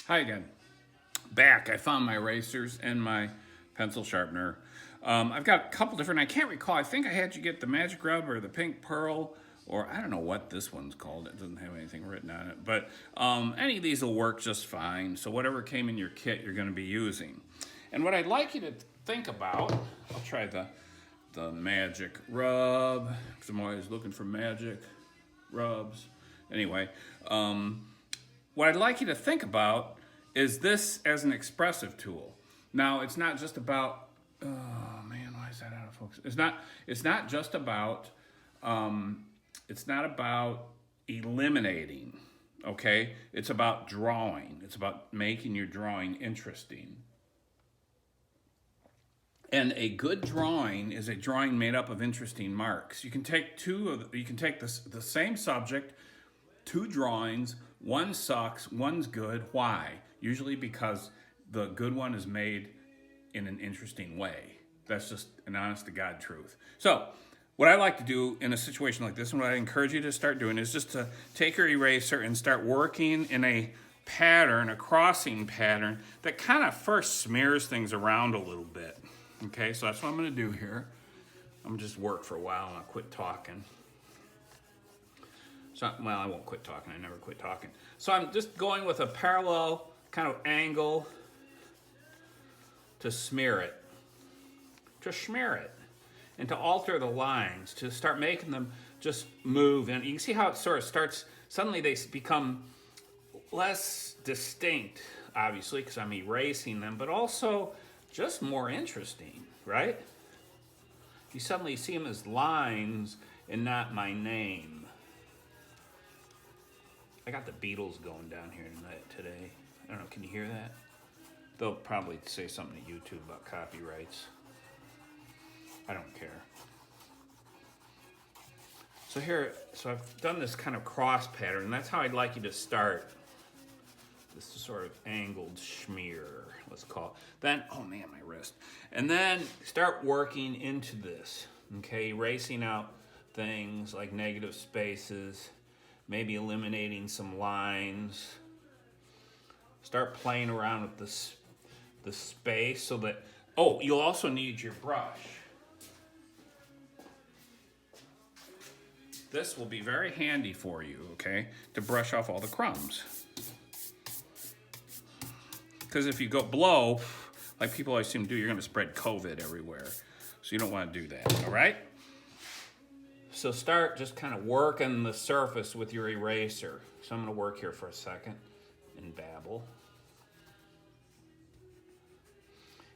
Hi again. Back. I found my erasers and my pencil sharpener. I've got a couple different. I can't recall. I think I had you get the magic rub or the pink pearl, or I don't know what this one's called. It doesn't have anything written on it. But any of these will work just fine. So whatever came in your kit, you're going to be using. And what I'd like you to think about, I'll try the magic rub because I'm always looking for magic rubs. Anyway, what I'd like you to think about is this as an expressive tool. Now, it's not just about. Oh man, why is that out of focus? It's not. It's not just about. It's not about eliminating. Okay, it's about drawing. It's about making your drawing interesting. And a good drawing is a drawing made up of interesting marks. You can take you can take the same subject, two drawings, one sucks, one's good. Why? Usually because the good one is made in an interesting way. That's just an honest to God truth. So, what I like to do in a situation like this, and what I encourage you to start doing, is just to take your eraser and start working in a pattern, a crossing pattern, that kind of first smears things around a little bit. Okay, so that's what I'm going to do here. I'm going to just work for a while and I'll quit talking. So, well, I won't quit talking. I never quit talking. So I'm just going with a parallel kind of angle to smear it. To smear it. And to alter the lines, to start making them just move. And you can see how it sort of starts, suddenly they become less distinct, obviously, because I'm erasing them, but also just more interesting, right? You suddenly see them as lines and not my name. I got the Beatles going down here today. I don't know, can you hear that? They'll probably say something to YouTube about copyrights. I don't care. So I've done this kind of cross pattern, and that's how I'd like you to start. This sort of angled smear, let's call it. Then, oh man, my wrist. And then start working into this, okay? Erasing out things like negative spaces, maybe eliminating some lines. Start playing around with the space so that, oh, you'll also need your brush. This will be very handy for you, okay, to brush off all the crumbs. Because if you go blow, like people always seem to do, you're going to spread COVID everywhere. So you don't want to do that, all right? So start just kind of working the surface with your eraser. So I'm going to work here for a second and babble.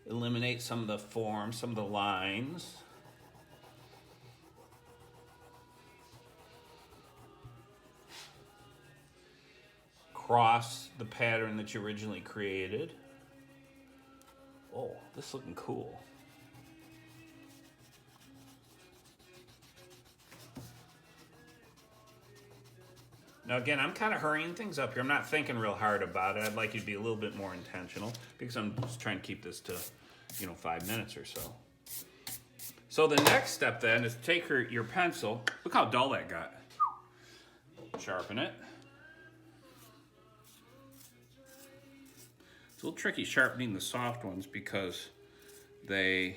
Eliminate some of the forms, some of the lines. Cross the pattern that you originally created. Oh, this is looking cool. Now again, I'm kind of hurrying things up here. I'm not thinking real hard about it. I'd like you to be a little bit more intentional because I'm just trying to keep this to, 5 minutes or so. So the next step then is take your pencil. Look how dull that got. Sharpen it. It's a little tricky sharpening the soft ones because they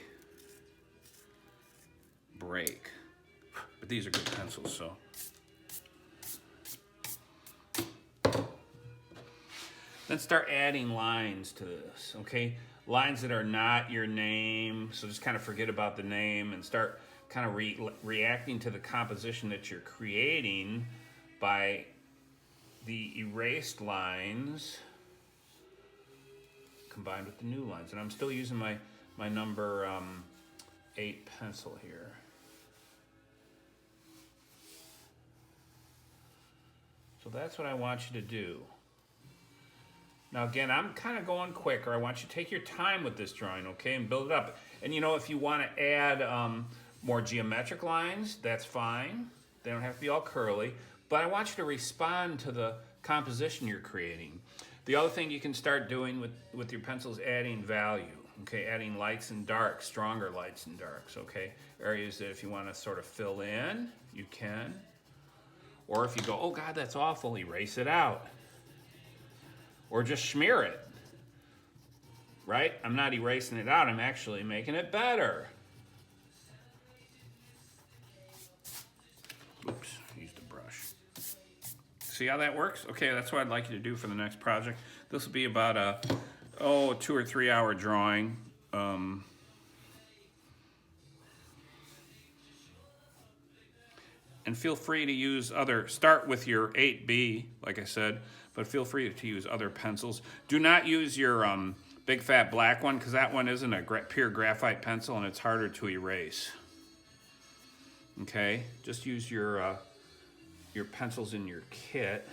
break. But these are good pencils, so. Then start adding lines to this, okay? Lines that are not your name, so just kind of forget about the name and start kind of reacting to the composition that you're creating by the erased lines combined with the new lines. And I'm still using my number 8 pencil here. So that's what I want you to do. Now again, I'm kind of going quicker. I want you to take your time with this drawing, okay, and build it up. And if you want to add more geometric lines, that's fine. They don't have to be all curly. But I want you to respond to the composition you're creating. The other thing you can start doing with your pencil is adding value, okay? Adding lights and darks, stronger lights and darks, okay? Areas that if you want to sort of fill in, you can. Or if you go, oh God, that's awful, erase it out. or just smear it. Right? I'm not erasing it out, I'm actually making it better. Oops, used a brush. See how that works? Okay, that's what I'd like you to do for the next project. This will be about a 2 or 3 hour drawing. And feel free to use start with your 8B, like I said, but feel free to use other pencils. Do not use your big fat black one, because that one isn't a pure graphite pencil and it's harder to erase. Okay, just use your pencils in your kit.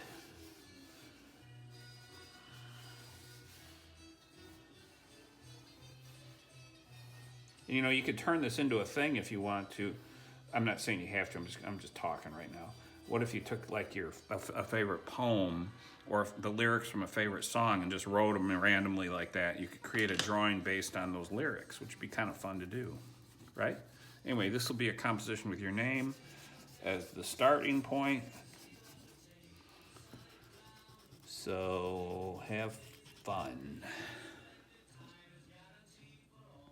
And, you know, you could turn this into a thing if you want to. I'm not saying you have to. I'm just talking right now. What if you took like a favorite poem or the lyrics from a favorite song and just wrote them randomly like that? You could create a drawing based on those lyrics, which would be kind of fun to do, right? Anyway, this will be a composition with your name as the starting point. So have fun.